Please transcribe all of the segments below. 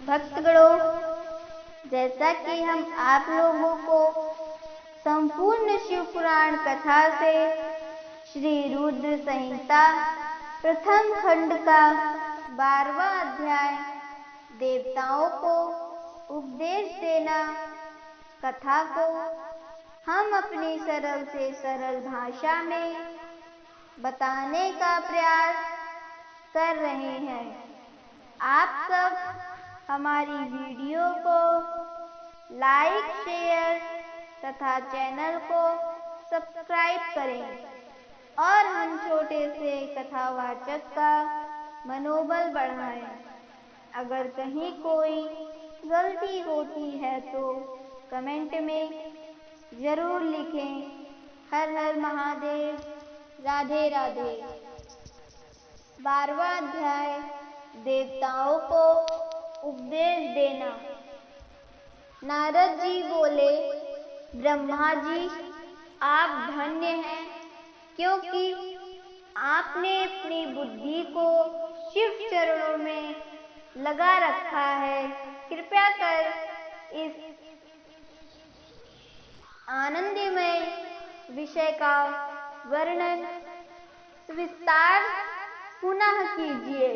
भक्तगणों, जैसा कि हम आप लोगों को संपूर्ण शिव पुराण कथा से श्री रुद्र संहिता प्रथम खंड का 12वां अध्याय देवताओं को उपदेश देना कथा को हम अपनी सरल से सरल भाषा में बताने का प्रयास कर रहे हैं। आप सब हमारी वीडियो को लाइक, शेयर तथा चैनल को सब्सक्राइब करें और हम छोटे से कथावाचक का मनोबल बढ़ाएं। अगर कहीं कोई गलती होती है तो कमेंट में जरूर लिखें। हर हर महादेव, राधे राधे। 12वां अध्याय देवताओं को उपदेश देना। नारद जी बोले, ब्रह्मा जी, आप धन्य हैं, क्योंकि आपने अपनी बुद्धि को शिव चरणों में लगा रखा है। कृपया कर इस आनंदमय विषय का वर्णन विस्तार पुनः कीजिए।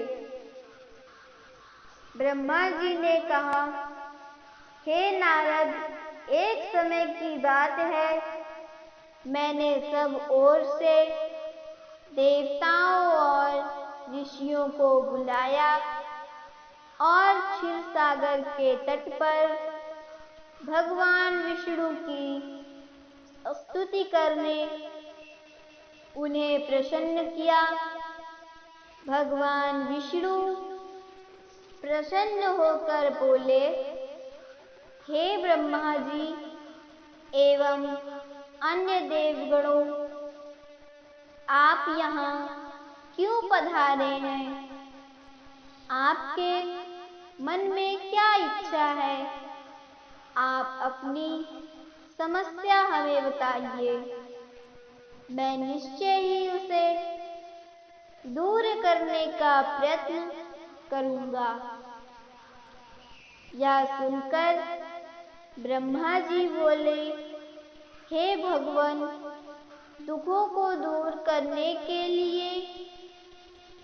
ब्रह्मा जी ने कहा, हे नारद, एक समय की बात है, मैंने सब ओर से देवताओं और ऋषियों को बुलाया और क्षीर सागर के तट पर भगवान विष्णु की स्तुति करने उन्हें प्रसन्न किया। भगवान विष्णु प्रसन्न होकर बोले, हे ब्रह्मा जी एवं अन्य देवगणों, आप यहाँ क्यों पधारे हैं? आपके मन में क्या इच्छा है? आप अपनी समस्या हमें बताइए, मैं निश्चय ही उसे दूर करने का प्रयत्न करूँगा। यह सुनकर ब्रह्मा जी बोले, हे भगवान, दुखों को दूर करने के लिए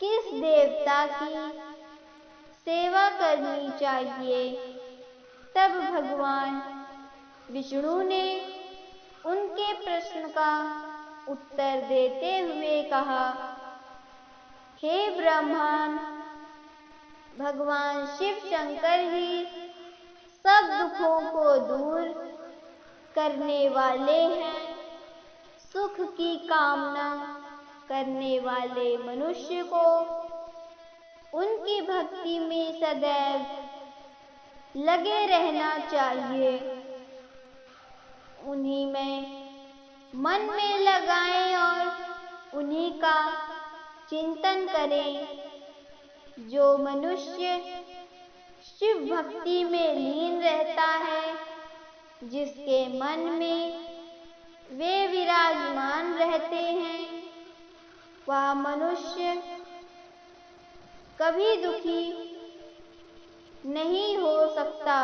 किस देवता की सेवा करनी चाहिए? तब भगवान विष्णु ने उनके प्रश्न का उत्तर देते हुए कहा, हे ब्रह्मन, भगवान शिव शंकर ही सब दुखों को दूर करने वाले हैं। सुख की कामना करने वाले मनुष्य को उनकी भक्ति में सदैव लगे रहना चाहिए। उन्हीं में मन में लगाएं और उन्हीं का चिंतन करें। जो मनुष्य शिव भक्ति में लीन रहता है, जिसके मन में वे विराजमान रहते हैं, वह मनुष्य कभी दुखी नहीं हो सकता।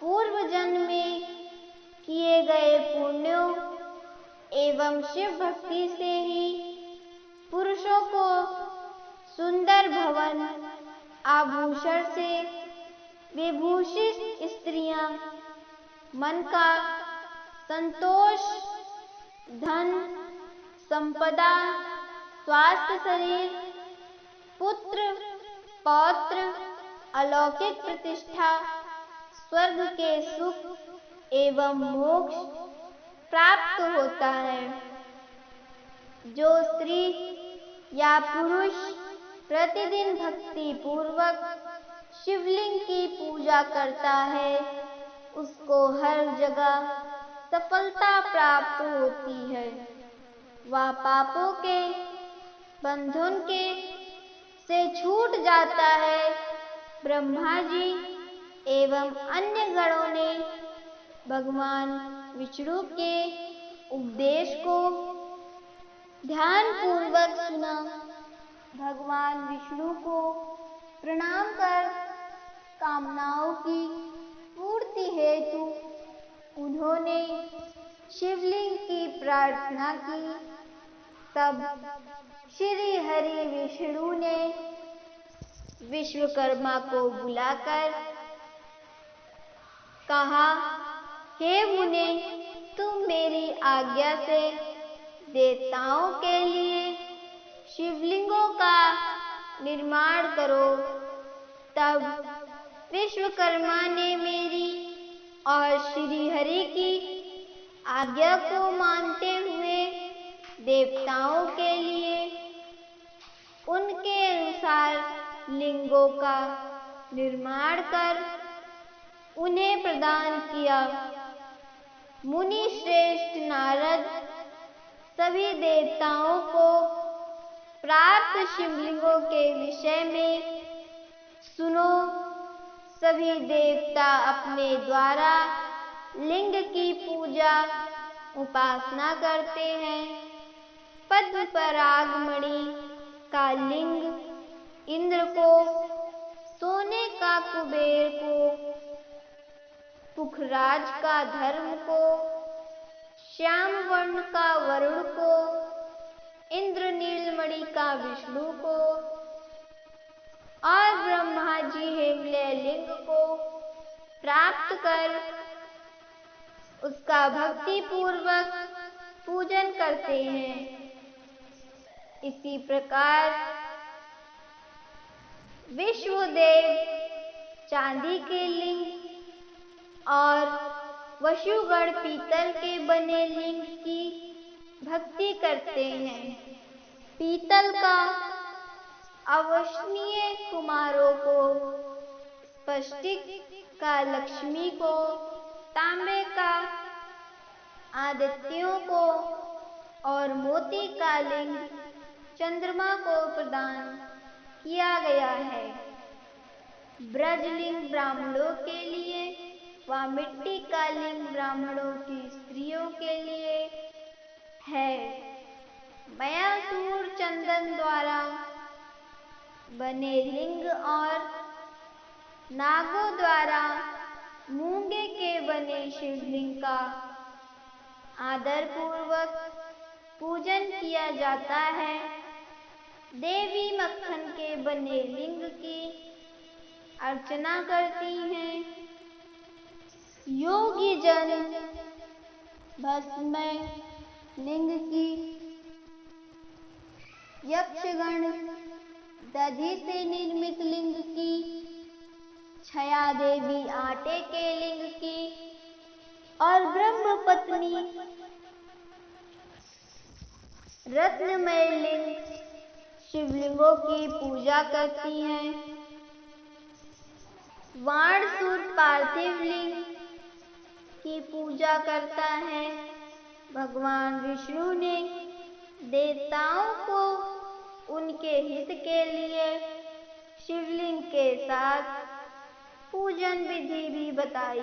पूर्व जन्म में किए गए पुण्यों एवं शिव भक्ति से ही पुरुषों को सुंदर भवन आभूषण से विभूषित स्त्रियां, मन का संतोष, धन संपदा, स्वास्थ्य शरीर, पुत्र पौत्र, अलौकिक प्रतिष्ठा, स्वर्ग के सुख एवं मोक्ष प्राप्त होता है। जो स्त्री या पुरुष प्रतिदिन भक्ति पूर्वक शिवलिंग की पूजा करता है, उसको हर जगह सफलता प्राप्त होती है। वह पापों के बंधन से छूट जाता है। ब्रह्मा जी एवं अन्य गणों ने भगवान विष्णु के उपदेश को ध्यानपूर्वक सुना। भगवान विष्णु को प्रणाम कर कामनाओं की पूर्ति हेतु उन्होंने शिवलिंग की प्रार्थना की। तब श्री हरि विष्णु ने विश्वकर्मा को बुलाकर कहा, हे मुने, तुम मेरी आज्ञा से देवताओं के लिए शिवलिंगों का निर्माण करो। तब विश्वकर्मा ने मेरी और श्री हरि की आज्ञा को मानते हुए देवताओं के लिए उनके अनुसार लिंगों का निर्माण कर उन्हें प्रदान किया। मुनि श्रेष्ठ नारद सभी देवताओं को प्राप्त शिवलिंगों के विषय में सुनो। सभी देवता अपने द्वारा लिंग की पूजा उपासना करते हैं। पद्म परागमणि का लिंग इंद्र को, सोने का कुबेर को, पुखराज का धर्म को, श्याम वर्ण का वरुण को, इंद्र नीलमणि का विष्णु को और ब्रह्मा जी हेमलय लिंग को प्राप्त कर उसका भक्ति पूर्वक पूजन करते हैं। इसी प्रकार विश्वदेव चांदी के लिंग और वसुगण पीतल के बने लिंग की भक्ति करते हैं। पीतल का अवसनीय कुमारों को, स्फटिक का लक्ष्मी को, तांबे का आदित्यों को और मोती का लिंग चंद्रमा को प्रदान किया गया है। ब्रजलिंग ब्राह्मणों के लिए व मिट्टी का लिंग ब्राह्मणों की स्त्रियों के लिए है। मयासुर चंदन द्वारा बने लिंग और नागों द्वारा मूंगे के बने शिवलिंग का आदर पूर्वक पूजन किया जाता है। देवी मक्खन के बने लिंग की अर्चना करती हैं। योगी जन भस्म लिंग की, यक्षगण दधि से निर्मित लिंग की, छया देवी आटे के लिंग की और ब्रह्म पत्नी रत्नमय लिंग शिवलिंगों की पूजा करती हैं। वाणसूर पार्थिव लिंग की पूजा करता है। भगवान विष्णु ने देवताओं को उनके हित के लिए शिवलिंग के साथ पूजन विधि भी बताई।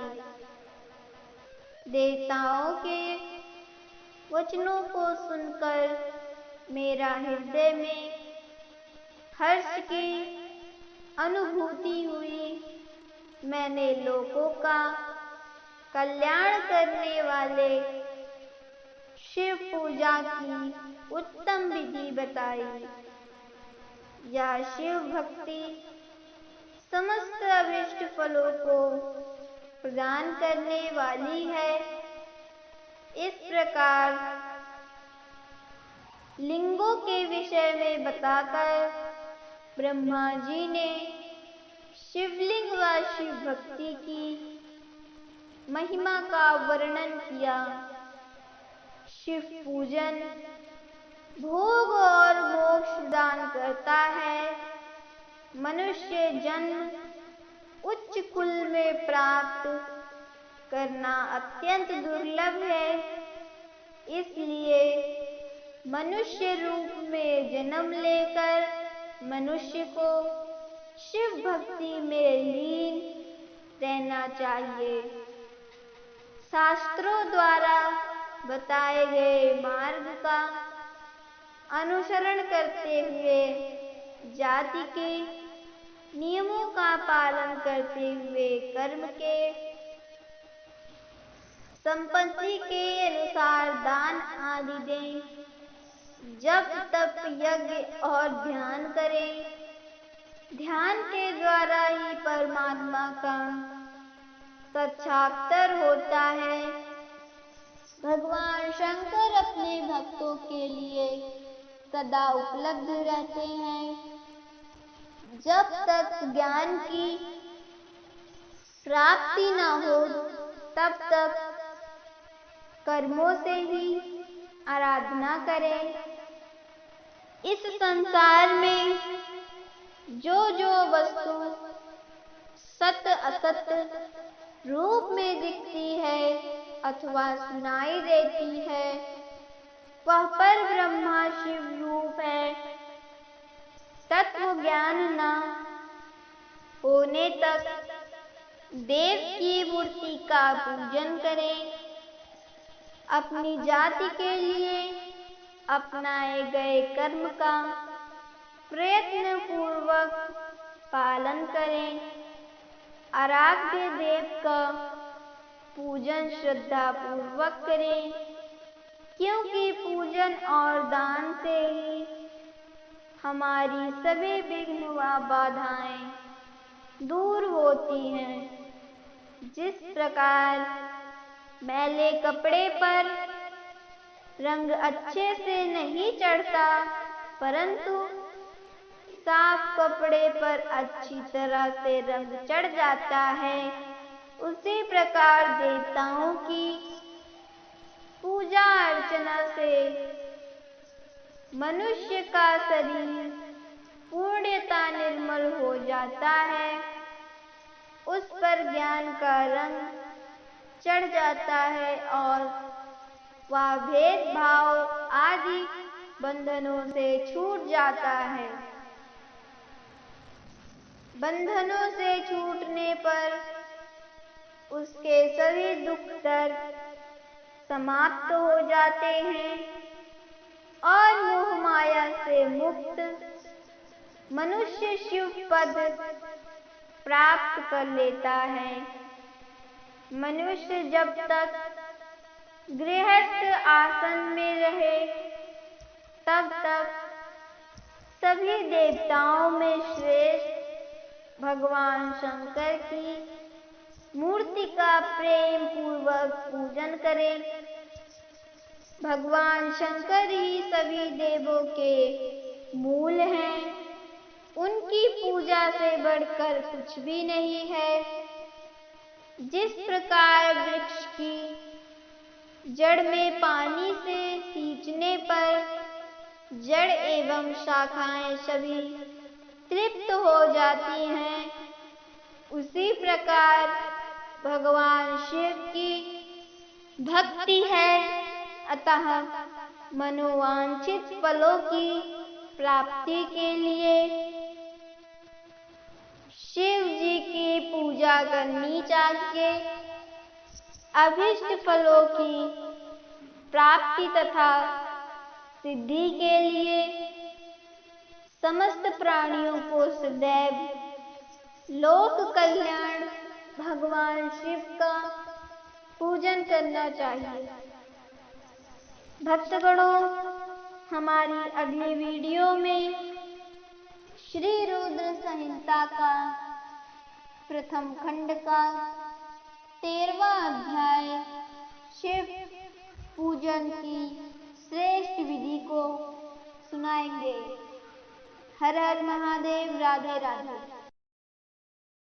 देवताओं के वचनों को सुनकर मेरा हृदय में हर्ष की अनुभूति हुई। मैंने लोगों का कल्याण करने वाले शिव पूजा की उत्तम विधि बताई। यह शिव भक्ति समस्त अभिष्ट फलों को प्रदान करने वाली है। इस प्रकार लिंगों के विषय में बताकर ब्रह्मा जी ने शिवलिंग व शिव भक्ति की महिमा का वर्णन किया। शिव पूजन भोग और मोक्ष प्रदान करता है। मनुष्य जन्म उच्च कुल में प्राप्त करना अत्यंत दुर्लभ है। इसलिए मनुष्य रूप में जन्म लेकर मनुष्य को शिव भक्ति में लीन रहना चाहिए। शास्त्रों द्वारा बताए गए मार्ग का अनुसरण करते हुए, जाति के नियमों का पालन करते हुए, कर्म के, संपत्ति के अनुसार दान आदि दें, जप तप यज्ञ और ध्यान करें। ध्यान के द्वारा ही परमात्मा का साक्षात्कार होता है। भगवान शंकर अपने भक्तों के लिए सदा उपलब्ध रहते हैं। जब तक ज्ञान की प्राप्ति न हो, तब तक कर्मों से ही आराधना करें। इस संसार में जो जो वस्तु सत्य असत्य रूप में दिखती है अथवा सुनाई देती है, वह पर ब्रह्मा शिव रूप है। तत्व ज्ञान न होने तक देव की मूर्ति का पूजन करें। अपनी जाति के लिए अपनाए गए कर्म का प्रयत्न पूर्वक पालन करें। आराध्य देव का पूजन श्रद्धा पूर्वक करें, क्योंकि पूजन और दान से ही हमारी सभी विघ्न व बाधाएं दूर होती हैं। जिस प्रकार मैले कपड़े पर रंग अच्छे से नहीं चढ़ता, परंतु साफ कपड़े पर अच्छी तरह से रंग चढ़ जाता है, उसी प्रकार देवताओं की पूजा अर्चना से मनुष्य का शरीर पूर्णतः निर्मल हो जाता है। उस पर ज्ञान का रंग चढ़ जाता है और वह भेदभाव आदि बंधनों से छूट जाता है। बंधनों से छूटने पर उसके सभी दुख दर्द समाप्त हो जाते हैं और मोह माया से मुक्त मनुष्य शिव पद प्राप्त कर लेता है। मनुष्य जब तक गृहस्थ आसन में रहे, तब तक सभी देवताओं में श्रेष्ठ भगवान शंकर की मूर्ति का प्रेम पूर्वक पूजन करें। भगवान शंकर ही सभी देवों के मूल हैं। उनकी पूजा से बढ़कर कुछ भी नहीं है। जिस प्रकार वृक्ष की जड़ में पानी से सींचने पर जड़ एवं शाखाएं सभी तृप्त हो जाती हैं, उसी प्रकार भगवान शिव की भक्ति है। अतः मनोवांछित फलों की प्राप्ति के लिए शिव जी की पूजा करनी चाहिए। अभीष्ट फलों की प्राप्ति तथा सिद्धि के लिए समस्त प्राणियों को सदैव लोक कल्याण भगवान शिव का पूजन करना चाहिए। भक्तगणों, हमारी अगली वीडियो में श्री रुद्र संहिता का प्रथम खंड का 13वां अध्याय शिव पूजन की श्रेष्ठ विधि को सुनाएंगे। हर हर महादेव। राधे राधे।